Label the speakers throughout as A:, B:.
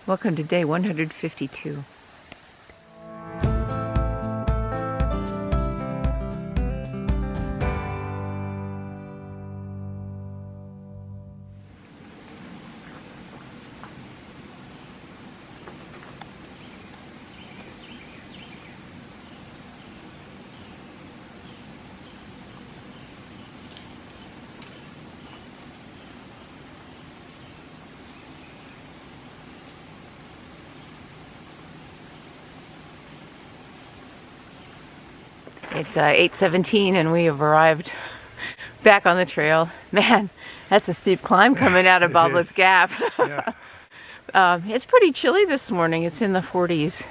A: Welcome to day 152. It's 8:17 and we have arrived back on the trail. Man, that's a steep climb coming out of Boblet's Gap.
B: Yeah.
A: It's pretty chilly this morning. It's in the 40s.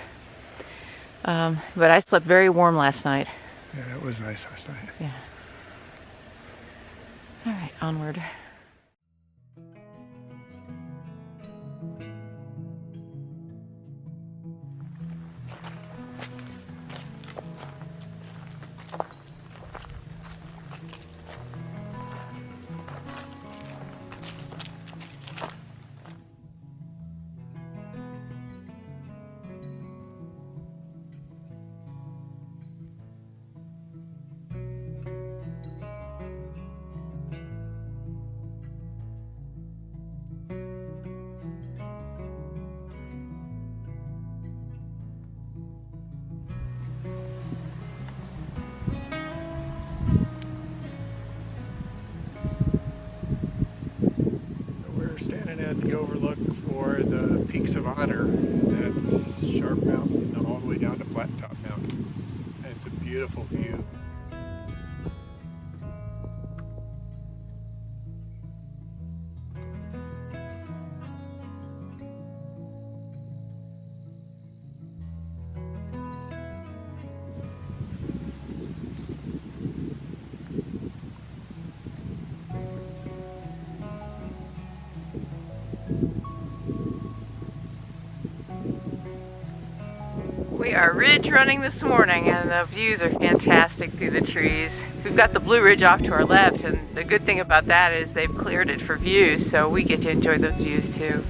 A: But I slept very warm last night.
B: Yeah, it was nice last night.
A: Yeah. All right, onward.
B: We're standing at the overlook for the Peaks of Honor. That's Sharp Mountain all the way down to Flat Top Mountain. And it's a beautiful view.
A: We are ridge running this morning and the views are fantastic through the trees. We've got the Blue Ridge off to our left, and the good thing about that is they've cleared it for views, so we get to enjoy those views too.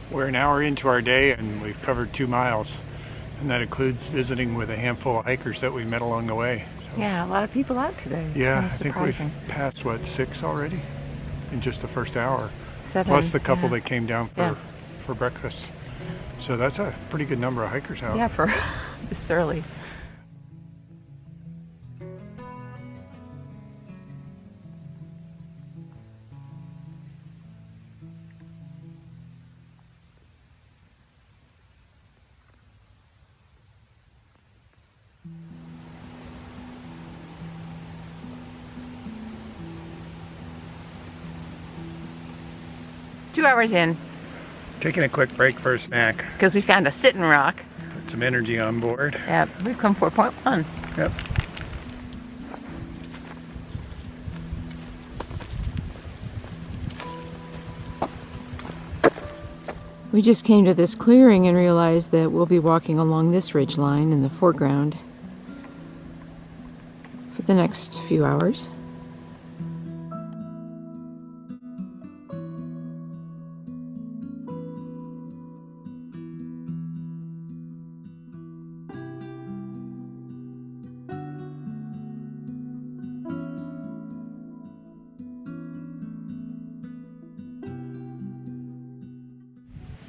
B: We're an hour into our day and we've covered 2 miles. And that includes visiting with a handful of hikers that we met along the way. So,
A: Yeah, a lot of people out today.
B: yeah,
A: Kinda
B: I think we've
A: surprising.
B: passed, what, 6 already? In just the first hour.
A: 7.
B: Plus the couple
A: yeah.
B: that came down for breakfast. So that's a pretty good number of hikers out.
A: Yeah, for this early. Two hours in,
B: Taking a quick break for a snack.
A: because we found a sitting rock.
B: Put some energy on board.
A: Yeah, we've come 4.1.
B: Yep.
A: We just came to this clearing and realized that we'll be walking along this ridge line in the foreground for the next few hours.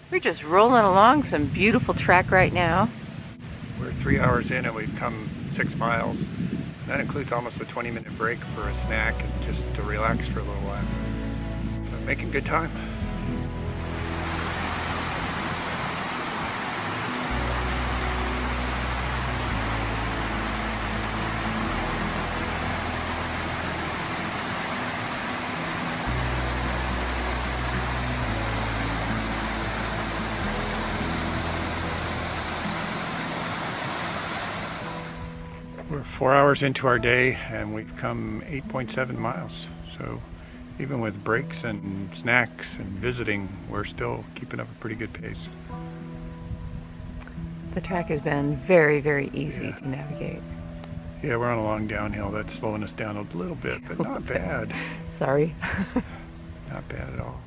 A: We're just rolling along some beautiful track right now.
B: We're 3 hours in and we've come 6 miles. That includes almost a 20-minute break for a snack and just to relax for a little while. So making good time. 4 hours into our day and we've come 8.7 miles. So even with breaks and snacks and visiting, we're still keeping up a pretty good pace.
A: The track has been very, very easy to navigate.
B: Yeah, we're on a long downhill. That's slowing us down a little bit, but not bad.
A: Sorry.
B: Not bad at all.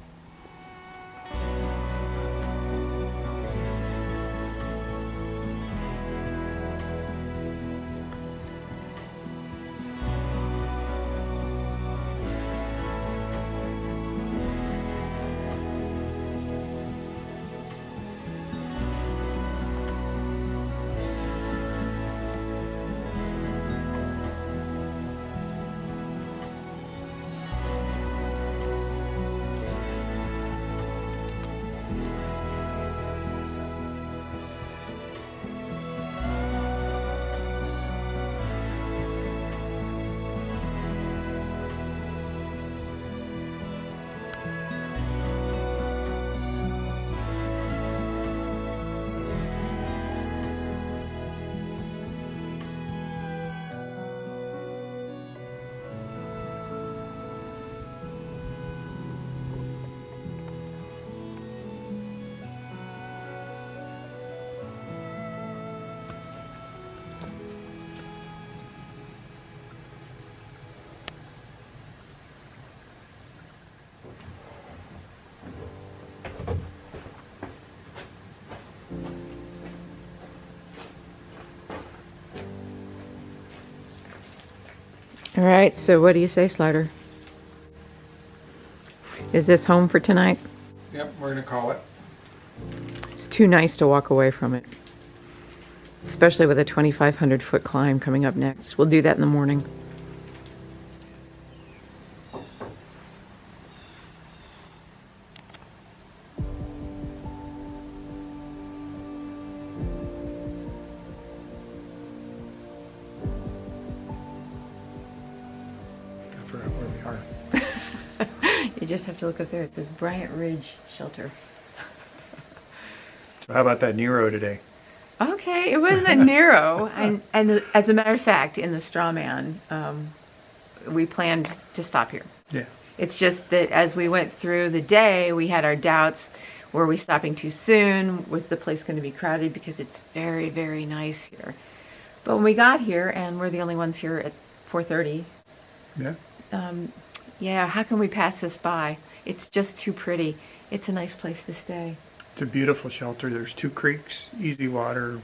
A: All right, so what do you say, Slider? Is this home for tonight?
B: Yep, we're gonna call it.
A: It's too nice to walk away from it, especially with a 2,500 foot climb coming up next. We'll do that in the morning.
B: I forgot where we are.
A: You just have to look up there. It says Bryant Ridge Shelter.
B: So how about that Nero today?
A: Okay, it wasn't a narrow, and as a matter of fact, in the straw man, we planned to stop here.
B: Yeah.
A: It's just that as we went through the day, we had our doubts. Were we stopping too soon? Was the place going to be crowded? Because it's very, very nice here. But when we got here, and we're the only ones here at 4:30,
B: Yeah.
A: yeah, how can we pass this by? It's just too pretty. It's a nice place to stay.
B: It's a beautiful shelter. There's 2 creeks, easy water.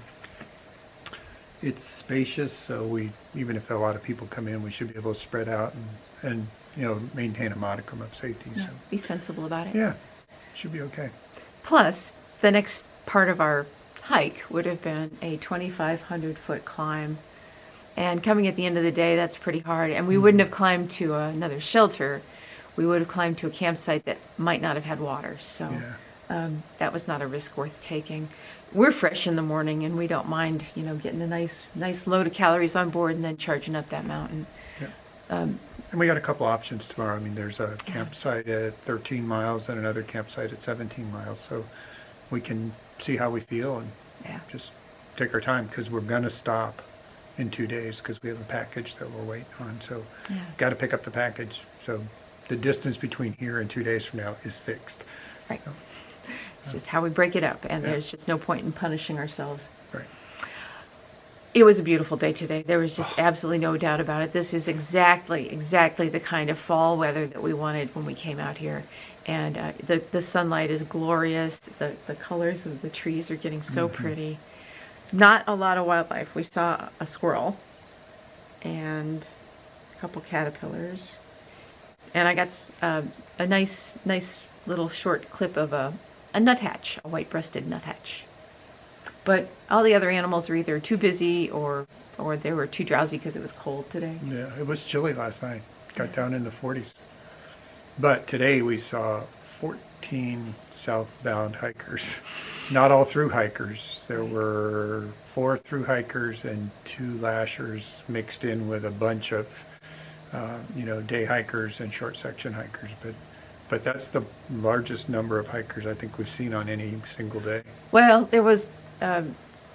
B: It's spacious, so even if a lot of people come in, we should be able to spread out and maintain a modicum of safety.
A: Yeah,
B: So
A: be sensible about it.
B: yeah, should be okay.
A: Plus, the next part of our hike would have been a 2,500 foot climb. And coming at the end of the day, that's pretty hard. And we wouldn't have climbed to another shelter. We would have climbed to a campsite that might not have had water. So that was not a risk worth taking. We're fresh in the morning, and we don't mind, getting a nice load of calories on board and then charging up that mountain.
B: Yeah. And we got a couple options tomorrow. I mean, there's a campsite at 13 miles and another campsite at 17 miles. So we can see how we feel and just take our time, because we're going to stop in 2 days because we have a package that we're waiting on. So got to pick up the package. So the distance between here and 2 days from now is fixed.
A: Right. It's just how we break it up, and there's just no point in punishing ourselves.
B: Right.
A: It was a beautiful day today. There was just absolutely no doubt about it. This is exactly the kind of fall weather that we wanted when we came out here. And the sunlight is glorious. The colors of the trees are getting so pretty. Not a lot of wildlife. We saw a squirrel and a couple caterpillars. And I got a nice little short clip of a nuthatch, a white-breasted nuthatch. But all the other animals are either too busy or they were too drowsy because it was cold today.
B: Yeah, it was chilly last night. Got down in the 40s. But today we saw 14 southbound hikers. Not all through hikers. There were 4 through hikers and 2 lashers mixed in with a bunch of, day hikers and short section hikers. But that's the largest number of hikers I think we've seen on any single day.
A: Well, there was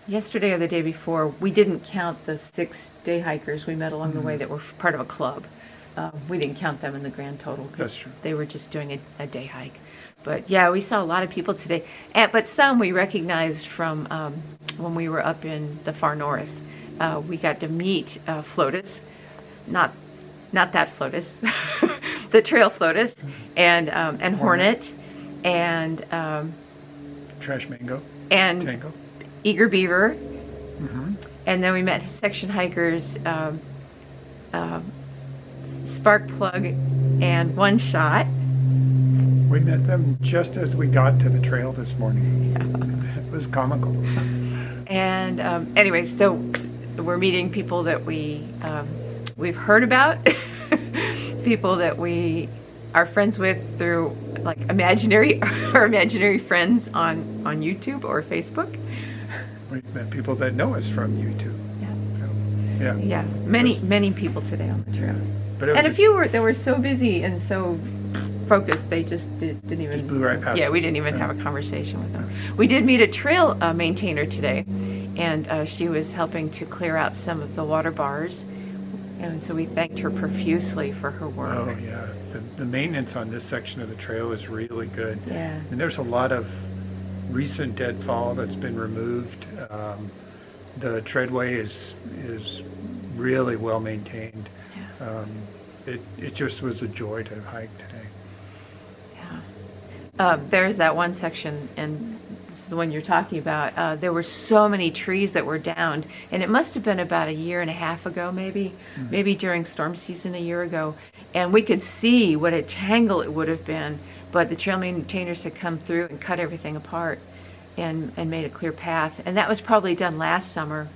A: yesterday or the day before, we didn't count the 6 day hikers we met along the way that were part of a club. We didn't count them in the grand total
B: That's
A: because
B: true.
A: they were just doing a day hike. But yeah, we saw a lot of people today. But some we recognized from when we were up in the far north. We got to meet Flotus, not that Flotus, the trail Flotus, and Hornet, and
B: Trash Mango.
A: and
B: Tango.
A: Eager Beaver,
B: Mm-hmm.
A: and then we met section hikers, Spark Plug, and One Shot.
B: We met them just as we got to the trail this morning. It was comical.
A: And anyway, so we're meeting people that we've heard about, people that we are friends with through like imaginary friends on YouTube or Facebook.
B: We've met people that know us from YouTube.
A: Yeah.
B: Yeah.
A: Yeah, many people today on the trail.
B: But it was
A: And a few were so busy and so focused, they just didn't even.
B: just blew right past
A: Yeah,
B: us.
A: we didn't even have a conversation with them. We did meet a trail maintainer today, and she was helping to clear out some of the water bars, and so we thanked her profusely for her work.
B: Oh yeah, the maintenance on this section of the trail is really good.
A: Yeah.
B: And there's a lot of recent deadfall that's been removed. The treadway is really well maintained. It just was a joy to hike today.
A: Yeah. There's that one section, and this is the one you're talking about. There were so many trees that were downed, and it must have been about a year and a half ago, maybe during storm season a year ago. And we could see what a tangle it would have been, but the trail maintainers had come through and cut everything apart and made a clear path. And that was probably done last summer.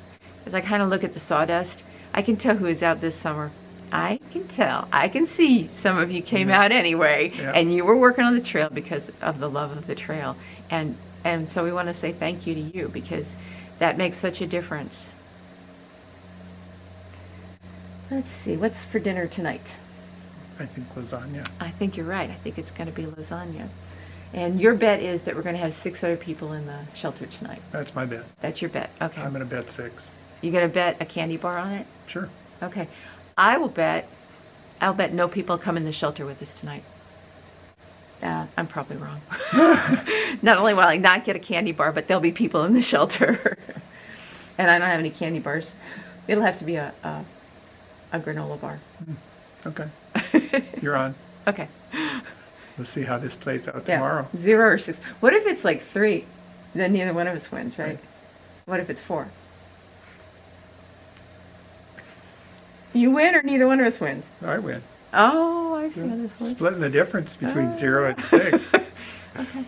A: As I kind of look at the sawdust, I can tell who is out this summer. I can tell. I can see some of you came out anyway, and you were working on the trail because of the love of the trail. And so we want to say thank you to you because that makes such a difference. Let's see, what's for dinner tonight?
B: I think lasagna.
A: I think you're right. I think it's going to be lasagna. And your bet is that we're going to have 6 other people in the shelter tonight.
B: That's my bet.
A: That's your bet. Okay.
B: I'm gonna bet 6.
A: You going to bet a candy bar on it?
B: Sure.
A: Okay. I'll bet no people come in the shelter with us tonight. I'm probably wrong. Not only will I not get a candy bar, but there'll be people in the shelter. And I don't have any candy bars. It'll have to be a granola bar.
B: Okay. You're on.
A: Okay.
B: We'll see how this plays out tomorrow.
A: 0 or 6. What if it's like 3? Then neither one of us wins, right? What if it's 4? You win or neither one of us wins?
B: I win.
A: Oh, I see how this works.
B: Splitting the difference between 0 and 6.
A: Okay.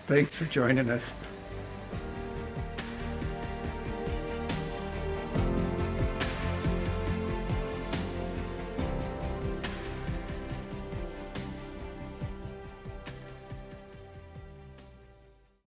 B: Thanks for joining us.